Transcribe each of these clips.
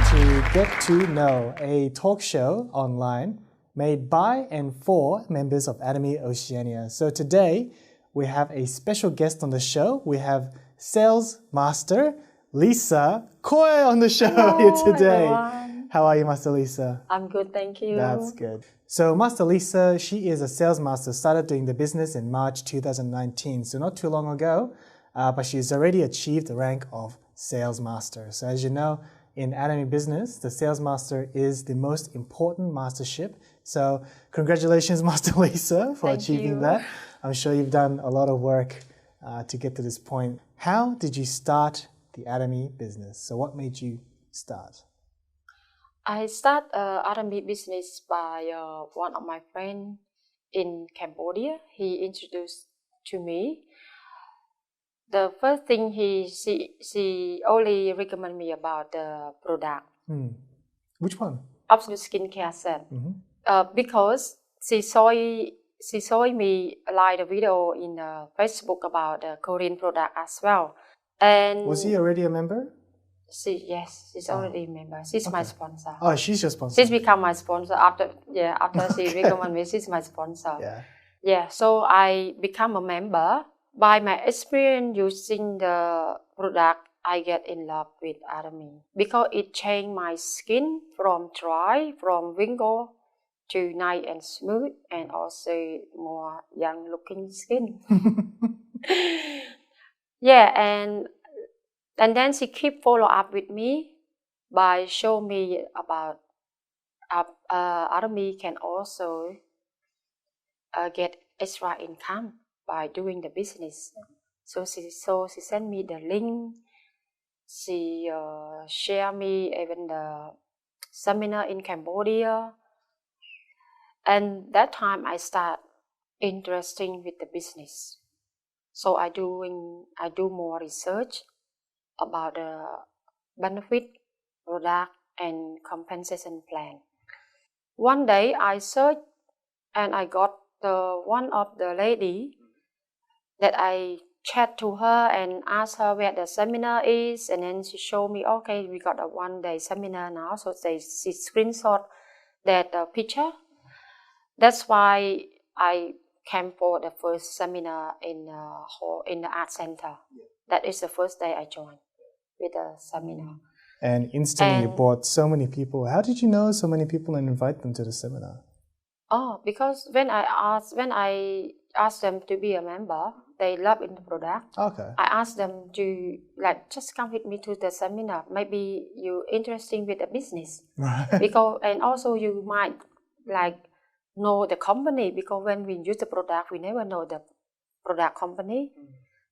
to Get to Know, a talk show online made by and for members of Atomy Oceania. So today we have a special guest on the show. We have Sales Master Lisa Koy on the show. Hello, here today. everyone. How are you, Master Lisa? I'm good, thank you. That's good. So Master Lisa, she is a sales master, started doing the business in March 2019, so not too long ago, but she's already achieved the rank of sales master. So as you know, in Atomy business, the sales master is the most important mastership. So congratulations, Master Lisa, for Thank achieving you. that. I'm sure you've done a lot of work to get to this point. How did you start the Atomy business? So what made you start? I start Atomy business by one of my friends in Cambodia. He introduced to me. The first thing she only recommend me about the product. Which one? Absolute skincare set. Because she saw me like the video in Facebook about the Korean product as well. And Was he already a member? Yes, she's already a member. She's my sponsor. Oh, she's your sponsor. She's become my sponsor after she recommended me. She's my sponsor. Yeah. So I become a member. By my experience using the product, I get in love with Atomy because it changed my skin from dry, from wrinkle to nice and smooth, and also more young looking skin. And then she keep follow up with me by show me about Atomy can also get extra income by doing the business. So she sent me the link. She share me even the seminar in Cambodia. And that time I start interesting with the business. So I do more research about the benefit, product, and compensation plan. One day I searched and I got one of the lady that I chat to her and asked her where the seminar is, and then she showed me, okay, we got a 1-day seminar now. So she screenshot that picture. That's why I came for the first seminar in the art center. That is the first day I joined with the seminar. And instantly you brought so many people. How did you know so many people and invite them to the seminar? Oh, because when I asked them to be a member, they love in the product. Okay. I asked them to just come with me to the seminar. Maybe you're interested with the business. Right. And also you might know the company, because when we use the product, we never know the product company.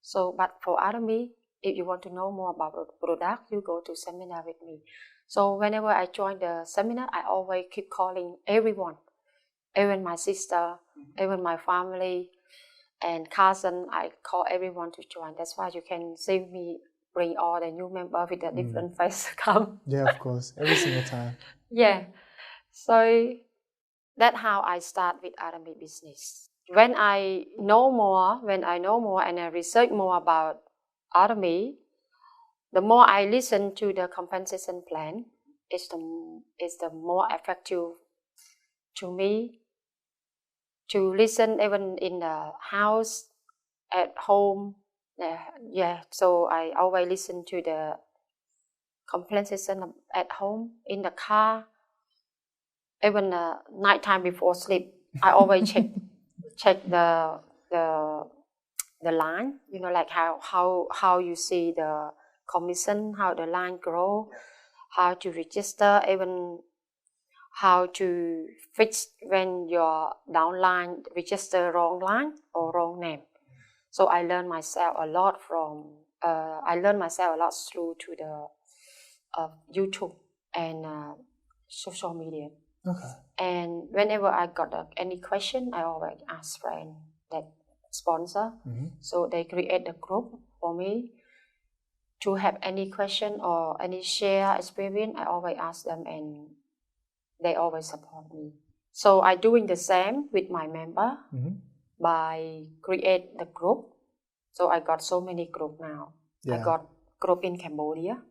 So, but for Atomy, if you want to know more about the product, you go to seminar with me. So whenever I join the seminar, I always keep calling everyone, even my sister, even my family and cousin. I call everyone to join. That's why you can see me bring all the new members with a different face come. Yeah, of course, every single time. Yeah, so that's how I start with Atomy business. When I know more and I research more about Atomy, the more I listen to the compensation plan, it's the more effective to me to listen even in the house, at home. So I always listen to the compensation at home, in the car, even nighttime before sleep. I always check the line, like how you see the commission, how the line grow, how to register, even how to fix when your downline register wrong line or wrong name. So I learned myself a lot through to the YouTube and social media. Okay. And whenever I got any question, I always ask friend that sponsor. So they create a group for me to have any question or any share experience. I always ask them and they always support me. So I doing the same with my member by create the group. So I got so many group now. I got group in Cambodia.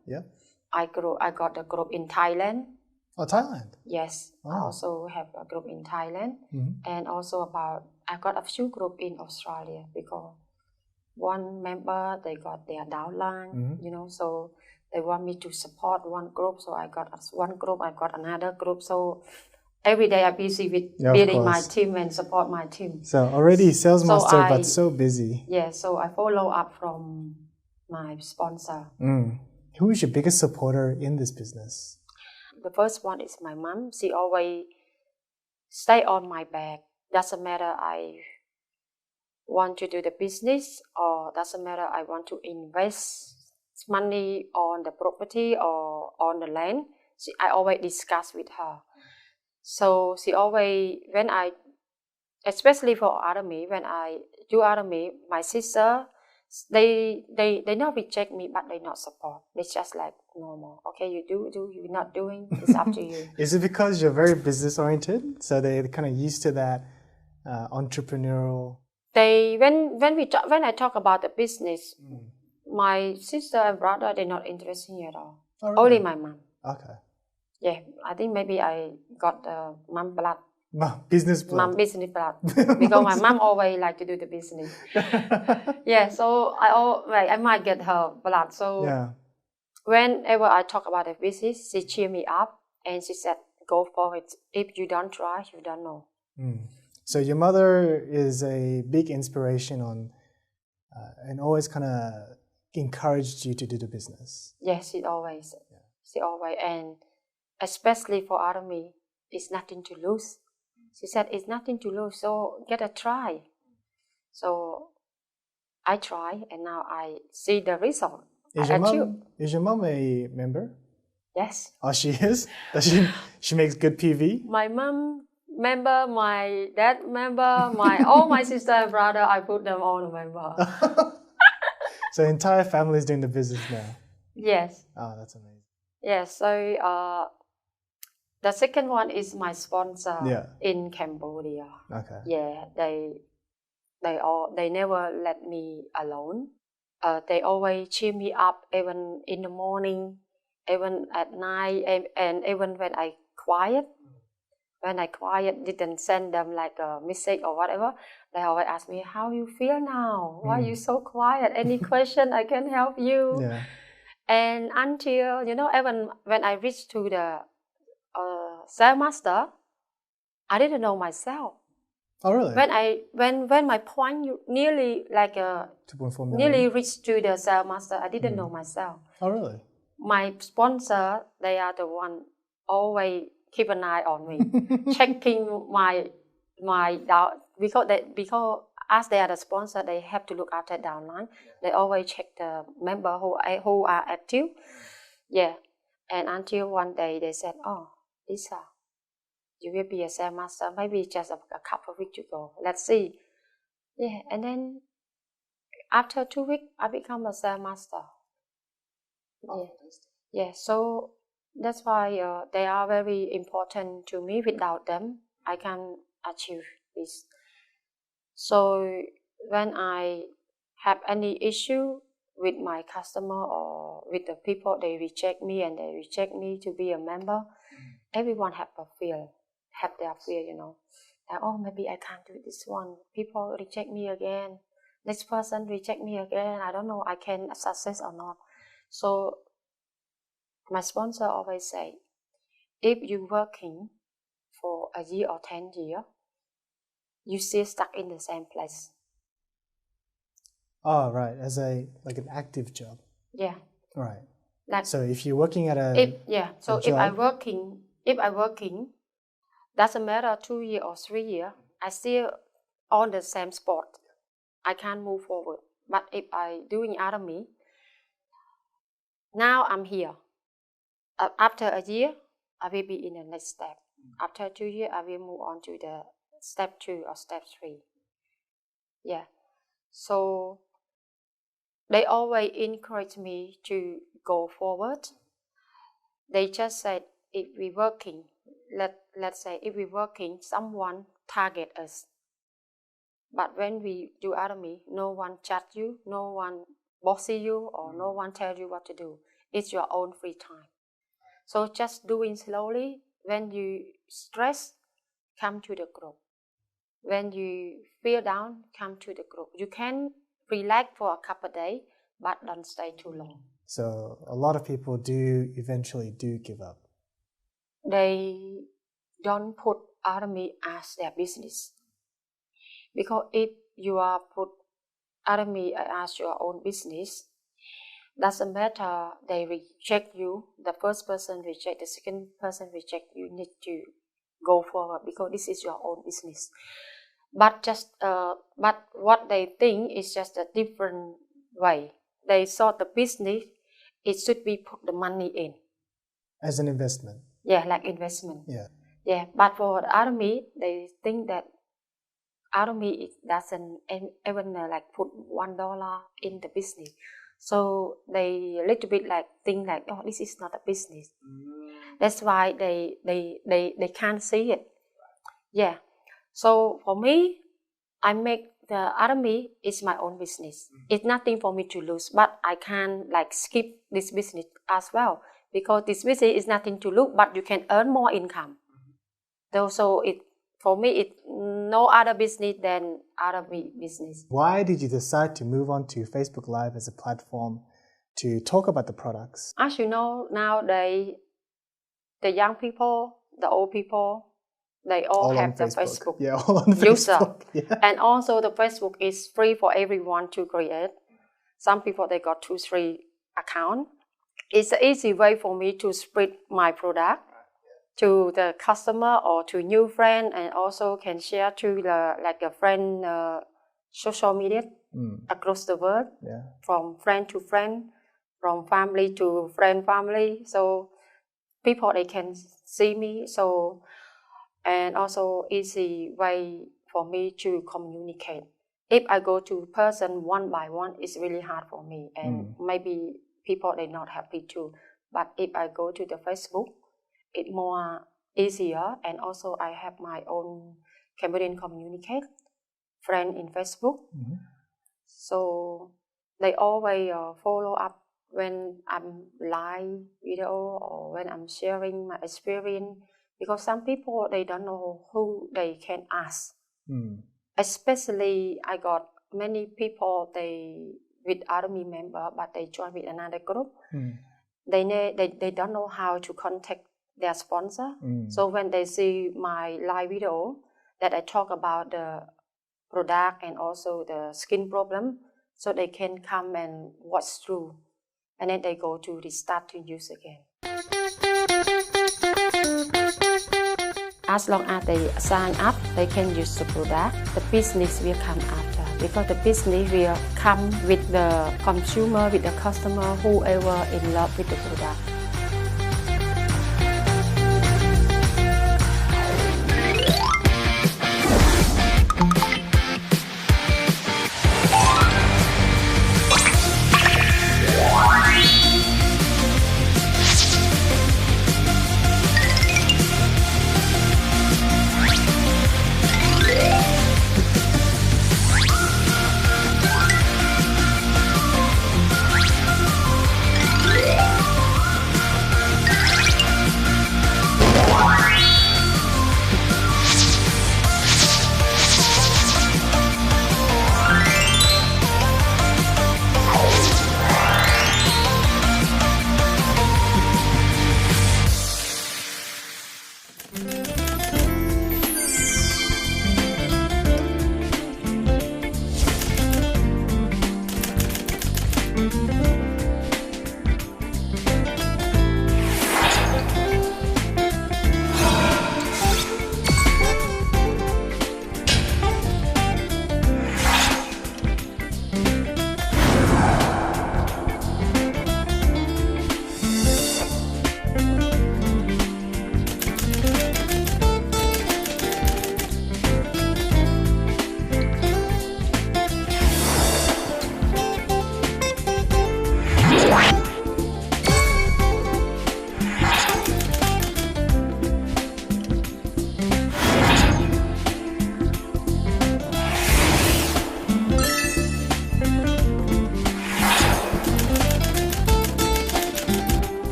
I got a group in Thailand. Oh, Thailand. Yes, I Oh. also have a group in Thailand, and also I got a few group in Australia because one member they got their downline, so they want me to support one group. So I got one group, I got another group. So every day I'm busy with building my team and support my team. So already sales master, but so busy. Yeah, so I follow up from my sponsor. Who is your biggest supporter in this business? The first one is my mom. She always stay on my back. Doesn't matter I want to do the business or doesn't matter I want to invest money on the property or on the land. I always discuss with her. So she always, especially for Army, when I do Army, my sister, they not reject me, but they not support. They just like normal. Okay, you do, you're not doing, it's up to you. Is it because you're very business oriented? So they're kind of used to that entrepreneurial. When I talk about the business, my sister and brother, they're not interested in it at all. Oh, really? Only my mom. Okay. Yeah, I think maybe I got the mom blood. Business blood. Mom business blood. Because my mom always like to do the business. Yeah, so I might get her blood. So yeah. Whenever I talk about the business, she cheer me up and she said, "Go for it. If you don't try, you don't know." So your mother is a big inspiration on, and always kind of encouraged you to do the business. Yes, she always, and especially for Army, it's nothing to lose. She said, "It's nothing to lose, so get a try." So I try, and now I see the result. Is your mom a member? Yes. Oh, she is? Does she makes good PV? My mom member, my dad member, all my sister and brother, I put them all a member. So the entire family is doing the business now? Yes. Oh, that's amazing. Yes, so the second one is my sponsor in Cambodia. Okay. Yeah, they never let me alone. They always cheer me up, even in the morning, even at night, and even when I quiet. When I quiet, didn't send them like a message or whatever, they always ask me, "How you feel now? Why you so quiet? Any question I can help you?" Yeah. And until even when I reached to the sales master, I didn't know myself. Oh, really? When my point nearly like 2.4 million. nearly reached to the sales master, I didn't know myself. Oh, really? My sponsor, they are the one always keep an eye on me, checking my down because as they are the sponsor, they have to look after downline. They always check the member who are active. Yeah, and until one day they said, "Oh, Lisa, you will be a sales master. Maybe just a couple of weeks ago. Let's see." Yeah, and then after 2 weeks, I become a sales master. Yeah, yeah. So that's why they are very important to me. Without them, I can achieve this. So when I have any issue with my customer or with the people, they reject me and they reject me to be a member. Everyone have their fear, Like, oh, maybe I can't do this one. People reject me again. Next person reject me again. I don't know I can success or not. So my sponsor always say, if you're working for a year or 10 years, you still stuck in the same place. Oh, right. As an active job. Yeah. Right. Like, so if you're working at if I working, doesn't matter 2 years or 3 years, I still on the same spot. I can't move forward. But if I doing Army, now I'm here. After a year, I will be in the next step. After 2 years, I will move on to the step 2 or step 3. Yeah. So they always encourage me to go forward. They just said, if we're working, let's say if we're working, someone target us. But when we do Army, no one chat you, no one bossy you, or no one tell you what to do. It's your own free time. So just doing slowly. When you stress, come to the group. When you feel down, come to the group. You can relax for a couple of days, but don't stay too long. So a lot of people do eventually give up. They don't put Army as their business. Because if you are put Army as your own business, doesn't matter, they reject you. The first person reject, the second person reject, you need to go forward because this is your own business. But what they think is just a different way. They saw the business, it should be put the money in. As an investment. Yeah, like investment. Yeah. Yeah, but for the Army, they think that Army doesn't even like put $1 in the business. So they a little bit like think like, oh, this is not a business. That's why they can't see it. Yeah. So for me, I make the Army is my own business. It's nothing for me to lose, but I can like skip this business as well because this business is nothing to lose, but you can earn more income. So for me, it's no other business than Army business. Why did you decide to move on to Facebook Live as a platform to talk about the products? As you know, nowadays, the young people, the old people, they all have the Facebook. Yeah, all on Facebook. Yeah. And also the Facebook is free for everyone to create. Some people, they got 2-3 accounts. It's an easy way for me to spread my product to the customer or to new friend, and also can share to a friend social media across the world, from friend to friend, from family to friend family. So people, they can see me. So, and also easy way for me to communicate. If I go to person one by one, it's really hard for me, and maybe people, they're not happy too. But if I go to the Facebook, it's more easier, and also I have my own Cambodian communicate friend in Facebook. So they always follow up when I'm live video or when I'm sharing my experience, because some people, they don't know who they can ask. Especially I got many people, they with Army member, but they join with another group. They don't know how to contact their sponsor. So when they see my live video that I talk about the product and also the skin problem, so they can come and watch through, and then they go to restart to use again. As long as they sign up, they can use the product. The business will come after, because the business will come with the consumer, with the customer, whoever in love with the product.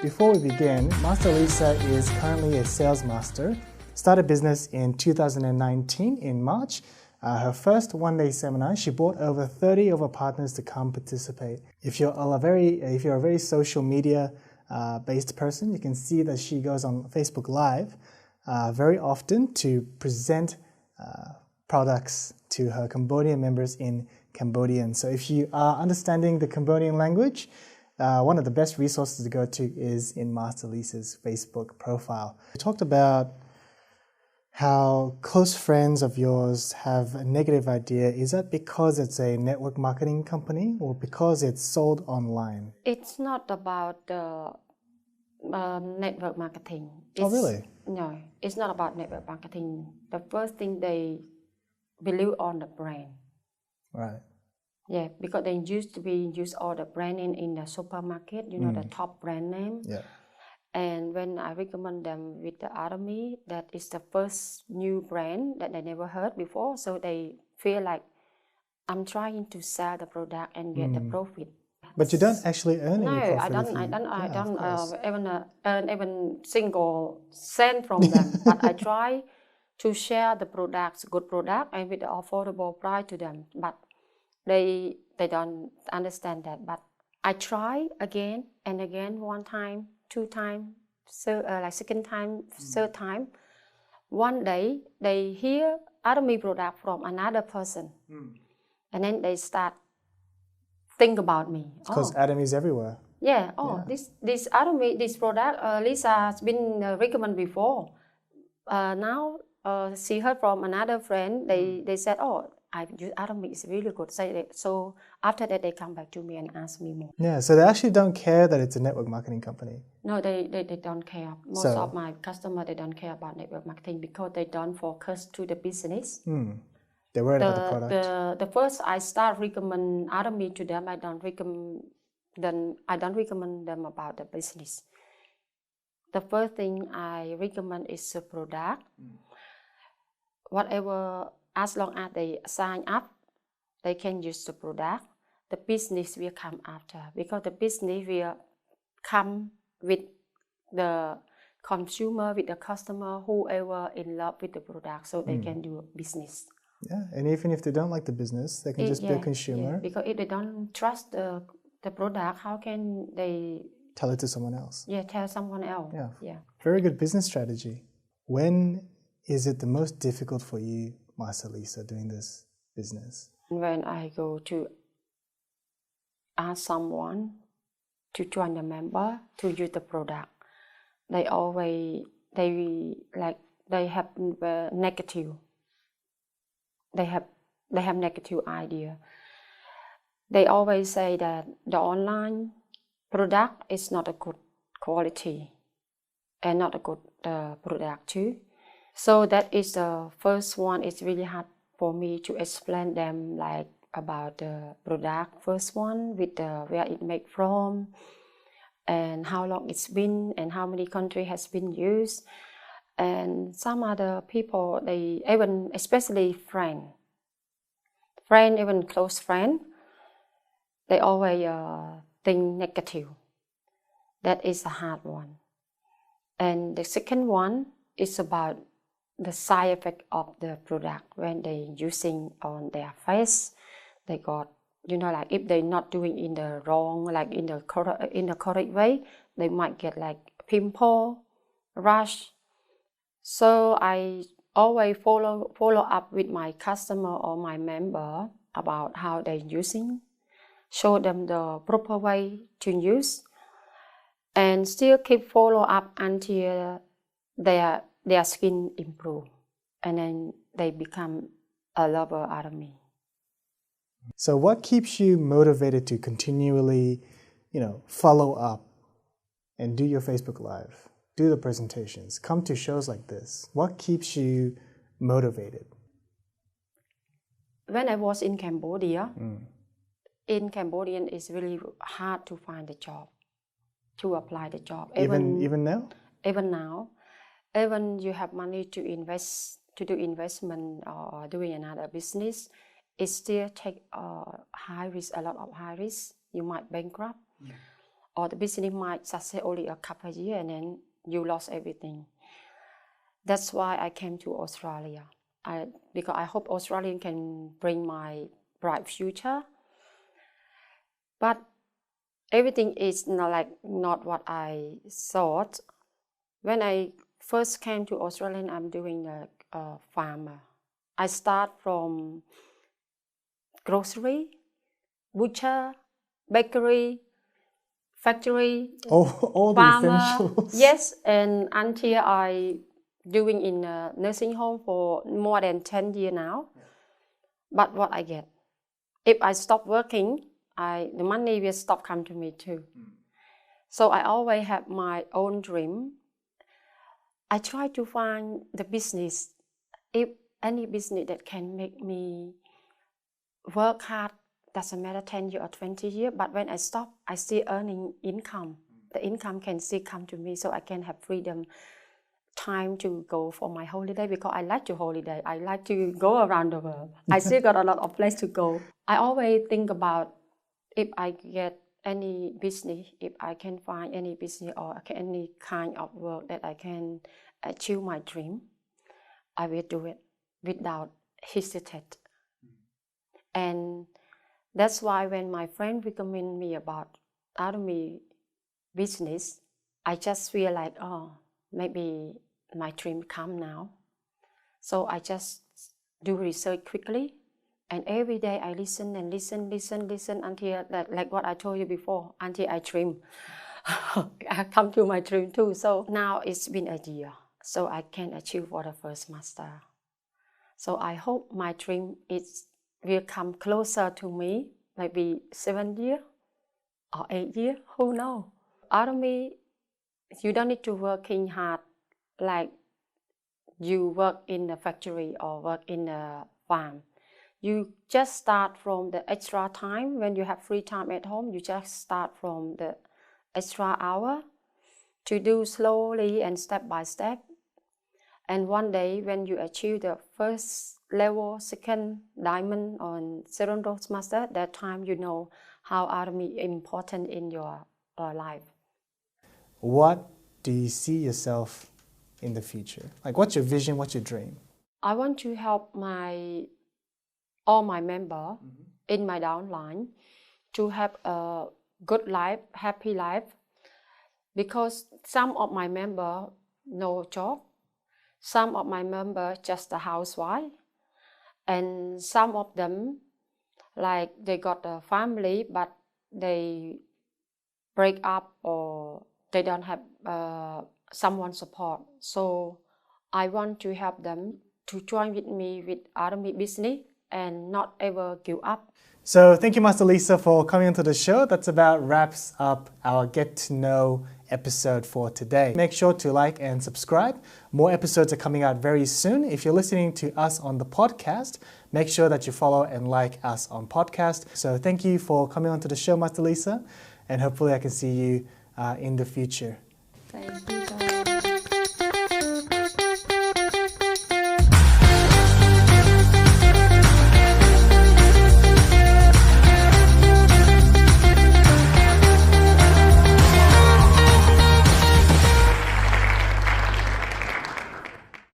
Before we begin, Master Lisa is currently a sales master. Started business in 2019 in March. Her first one-day seminar, she brought over 30 of her partners to come participate. If you're a very social media based person, you can see that she goes on Facebook Live very often to present products to her Cambodian members in Cambodian. So if you are understanding the Cambodian language, one of the best resources to go to is in Master Lisa's Facebook profile. We talked about how close friends of yours have a negative idea. Is that because it's a network marketing company or because it's sold online? It's not about the network marketing. Oh, really? No, it's not about network marketing. The first thing they believe on the brand. Right. Yeah, because they used to use all the brand in the supermarket, the top brand name. Yeah. And when I recommend them with the Atomy, that is the first new brand that they never heard before. So they feel like I'm trying to sell the product and get the profit. But you don't actually earn any profit. No, I don't even earn even single cent from them. But I try to share the products, good product, and with the affordable price to them. But they don't understand that. But I try again and again, one time, two times, second time, third time. One day they hear Atomy product from another person, and then they start think about me. Because Atomy is everywhere. Yeah. This Atomy, this product, Lisa has been recommended before. Now she heard from another friend. They said, I use Atomy, it's really good. So after that, they come back to me and ask me more. Yeah, so they actually don't care that it's a network marketing company. No, they don't care. Most of my customers, they don't care about network marketing because they don't focus to the business. They're worried about the product. The first I start recommend Atomy to them, I don't recommend them about the business. The first thing I recommend is the product. Whatever, as long as they sign up, they can use the product. The business will come after because the business will come with the consumer, with the customer, whoever in love with the product, so they can do business. Yeah, and even if they don't like the business, they can just be a consumer. Yeah, because if they don't trust the product, how can they tell it to someone else? Yeah, tell someone else. Yeah. Very good business strategy. When is it the most difficult for you, Master Lisa, doing this business? When I go to ask someone to join the member to use the product, they have negative. They have negative idea. They always say that the online product is not a good quality and not a good product too. So that is the first one. It's really hard for me to explain them about the product. First one with where it made from and how long it's been and how many countries has been used. And some other people, they even, especially friend, even close friend, they always think negative. That is a hard one. And the second one is about the side effect of the product when they using on their face. They got, if they're not doing in the wrong, in the correct way, they might get pimple, rash. So I always follow up with my customer or my member about how they're using, show them the proper way to use, and still keep follow up until their skin improve, and then they become a lover out of me. So what keeps you motivated to continually, follow up and do your Facebook Live, do the presentations, come to shows like this? What keeps you motivated? When I was in Cambodia, in Cambodian it's really hard to find a job, to apply the job. Even now? Even now. Even you have money to invest, to do investment or doing another business, it still take a lot of high risk. You might bankrupt. or the business might succeed only a couple of years and then you lost everything. That's why I came to Australia. Because I hope Australia can bring my bright future. But everything is not what I thought. When I first came to Australia, I'm doing a farmer. I start from grocery, butcher, bakery, factory, all the farmer. essentials. Yes, and until I doing in a nursing home for more than 10 years now. But what I get, if I stop working, the money will stop come to me too. So I always have my own dream. I try to find the business, if any business that can make me work hard, doesn't matter 10 years or 20 years, but when I stop, I still earning income. The income can still come to me so I can have freedom, time to go for my holiday, because I like to holiday. I like to go around the world. I still got a lot of place to go. I always think about if I get any business, if I can find any business or any kind of work that I can achieve my dream, I will do it without hesitate. And that's why when my friend recommend me about Army business, I just feel like, maybe my dream come now. So I just do research quickly, and every day I listen and listen until like what I told you before, until I dream. I come to my dream too. So now it's been a year, so I can achieve for the first master. So I hope my dream will come closer to me, maybe 7 years or 8 years, who knows? Army, you don't need to working hard like you work in a factory or work in a farm. You just start from the extra time. When you have free time at home, you just start from the extra hour to do slowly and step by step. And one day when you achieve the first level, second diamond on Seven Rose Master, that time you know how Army is important in your life. What do you see yourself in the future? Like, what's your vision? What's your dream? I want to help all my members in my downline to have a good life, happy life, because some of my members no job, some of my members just a housewife, and some of them like they got a family but they break up or they don't have someone support. So I want to help them to join with me with Army business and not ever give up. So thank you, Master Lisa, for coming onto the show. That's about wraps up our Get to Know episode for today. Make sure to like and subscribe. More episodes are coming out very soon. If you're listening to us on the podcast, make sure that you follow and like us on podcast. So thank you for coming onto the show, Master Lisa, and hopefully I can see you in the future. Thank you.